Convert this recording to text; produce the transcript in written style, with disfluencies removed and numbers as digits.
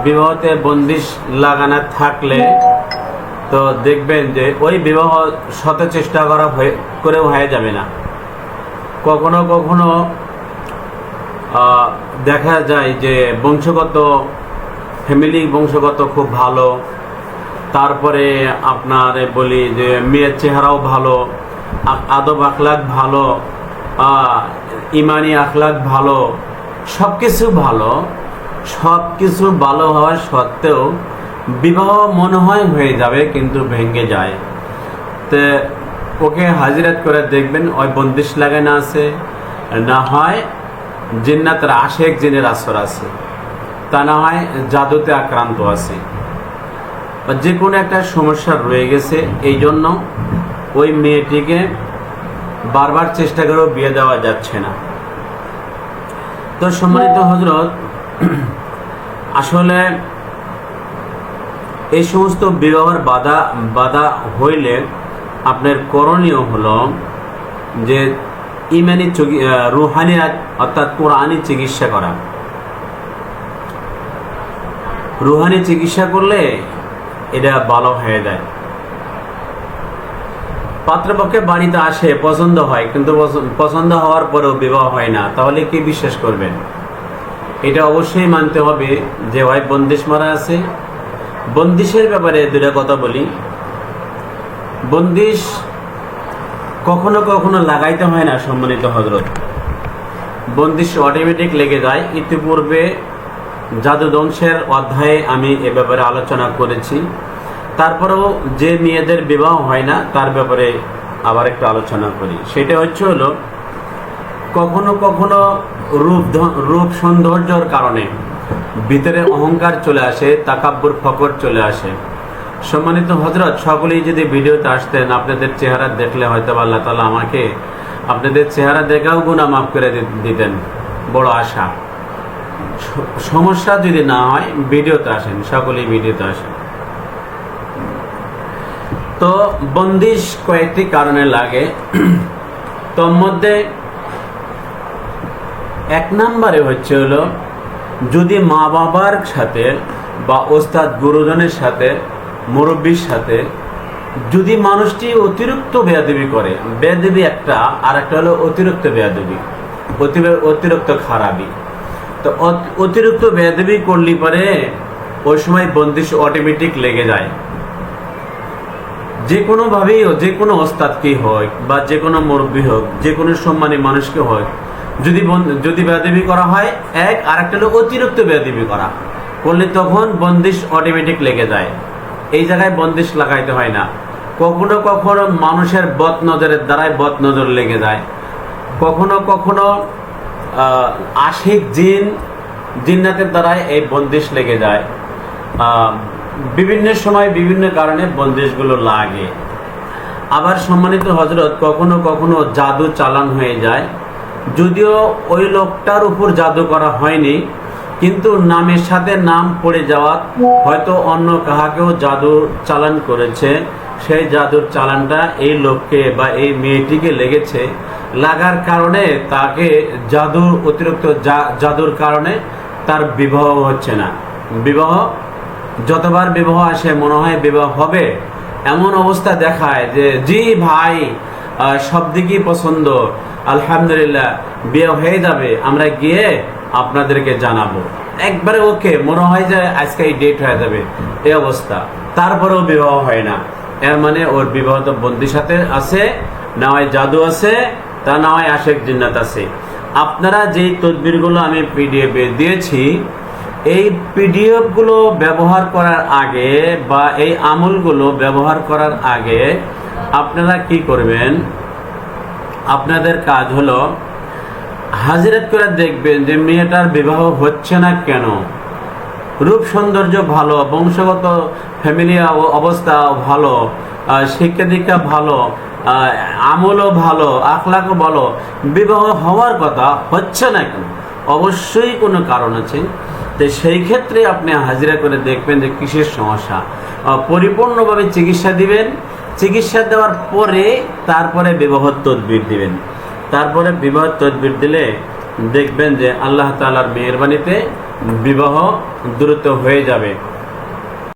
বিবাহতে বন্দিশ লাগানো থাকলে তো দেখবেন যে ওই বিবাহ শত চেষ্টা করেও হয়ে যাবে না। কখনো কখনো দেখা যায় যে বংশগত খুব ভালো, তারপরে আপনার বলি যে মেয়ের চেহারাও ভালো, আদব আখলাক ভালো, ইমানি আখলাক ভালো, সব কিছু ভালো হওয়া সত্ত্বেও বিবাহ মনে হয় হয়ে যাবে কিন্তু ভেঙে যায়। তো ওকে হাজিরাত করে দেখবেন ওই বন্দিশ লাগানো আছে, না হয় জিন্নাতের আশেক জিনের আসর আছে, তা না হয় জাদুতে আক্রান্ত আছে, বা যে কোনো একটা সমস্যা রয়ে গেছে। এই জন্য ওই মেয়েটিকে বারবার চেষ্টা করেও বিয়ে দেওয়া যাচ্ছে না। তো সম্মানিত হযরত, আসলে এই সমস্ত বিবাহের বাধা হইলে আপনার করণীয় হলো যে ইমানি রুহানি অর্থাৎ কোরআনি চিকিৎসা করা। রুহানি চিকিৎসা করলে এটা ভালো হয়ে যায়। পাত্রপক্ষে বাড়িতে আসে, পছন্দ হয়, কিন্তু পছন্দ হওয়ার পরেও বিবাহ হয় না, তাহলে কি বিশ্বাস করবেন? এটা অবশ্যই মানতে হবে যে ওই বন্দিশ মারা আছে। বন্দিশের ব্যাপারে দুটা কথা বলি। বন্দিশ কখনো কখনো লাগাইতে হয় না সম্মানিত হযরত, বন্দিশ অটোমেটিক লেগে যায়। ইতিপূর্বে জাদু ধ্বংসের অধ্যায়ে আমি এ ব্যাপারে আলোচনা করেছি। তারপরেও যে মেয়েদের বিবাহ হয় না তার ব্যাপারে আবার একটু আলোচনা করি। সেটা হলো কখনো কখনো রূপ সৌন্দর্যের কারণে ভিতরে অহংকার চলে আসে, তাকাব্বুর ফকর চলে আসে। সম্মানিত হযরত, সকলেই যদি ভিডিওতে আসতেন, আপনাদের চেহারা দেখলে হয়তো আল্লাহ তাআলা আমাকে আপনাদের চেহারা দেখাও গুনাহ মাফ করে দিতেন, বড় আশা। সমস্যা যদি না হয় ভিডিওতে আসেন, সকলেই ভিডিওতে আসেন। তো বন্দিশ কয়েকটি কারণে লাগে। তোর মধ্যে এক নম্বরে হলো যদি মা বাবার সাথে বা ওস্তাদ গুরুজনের সাথে, মুরব্বীর সাথে যদি মানুষটি অতিরিক্ত বেয়াদবি করে, বেয়াদবি একটা, আর একটা হলো অতিরিক্ত বেয়াদবি, অতিরিক্ত খারাপি। তো অতিরিক্ত বেয়াদবি করলে পরে ওই সময় বন্দিশ অটোমেটিক লেগে যায়। যে কোনোভাবেই, যে কোনো ওস্তাদকেই হোক বা যে কোনো মুরব্বী হোক, যে কোনো সম্মানী মানুষকে হোক, যদি বেয়াদবি করা হয় এক, আর একটা হলো অতিরিক্ত বেয়াদবি করলে তখন বন্দিশ অটোমেটিক লেগে যায়। এই জায়গায় বন্দিশ লাগাইতে হয় না। কখনো কখনো মানুষের বদ নজরের দ্বারাই বদ নজর লেগে যায়। কখনো কখনো আশিক জিন্নাতের দ্বারাই এই বন্দিশ লেগে যায়। বিভিন্ন সময় বিভিন্ন কারণে বন্দিশগুলো লাগে। আবার সম্মানিত হযরত, কখনো কখনো জাদু চালান হয়ে যায়। যদিও ওই লোকটার উপর জাদু করা হয়নি, কিন্তু নামের সাথে নাম পড়ে যাওয়া, হয়তো অন্য কাহাকেও জাদু চালান করেছে, সেই জাদুর চালানটা এই লোককে বা এই মেয়েটিকে লেগেছে। লাগার কারণে তাকে অতিরিক্ত জাদুর কারণে তার বিবাহ হচ্ছে না। যতবার বিবাহ আসে মনে হয় বিবাহ হবে, এমন অবস্থা দেখায় যে জি ভাই সব দিকই পছন্দ, আলহামদুলিল্লাহ বিয়ে হয়ে যাবে, আমরা গিয়ে আপনাদেরকে জানাবো, একবারে ওকে, মনে হয় যে আজকে এই ডেট হয়ে যাবে, এই অবস্থা। তারপরেও বিবাহ হয় না। এর মানে ওর বিবাহ তো বন্দির সাথে আছে, না হয় জাদু আছে, তা না হয় আশেক জিন্নাত আছে। আপনারা যেই তদবিরগুলো আমি পিডিএফ দিয়েছি, এই পিডিএফগুলো ব্যবহার করার আগে বা এই আমলগুলো ব্যবহার করার আগে আপনারা কি করবেন? আপনাদের কাজ হলো হাজিরাত করে দেখবেন যে মেয়েটার বিবাহ হচ্ছে না কেন। রূপ সৌন্দর্য ভালো, বংশগত ফ্যামিলি অবস্থা ভালো, শিক্ষা দীক্ষা ভালো, আমলও ভালো, আখলাকও ভালো, বিবাহ হওয়ার কথা হচ্ছে না কেন? অবশ্যই কোনো কারণ আছে। তো সেই ক্ষেত্রে আপনি হাজিরা করে দেখবেন যে কিসের সমস্যা, পরিপূর্ণভাবে চিকিৎসা দিবেন। চিকিৎসা দেওয়ার পরে তারপরে বিবাহ তদবির দিবেন। তারপরে বিবাহ তদবির দিলে দেখবেন যে আল্লাহ তাআলার মেহেরবানিতে বিবাহ দ্রুত হয়ে যাবে।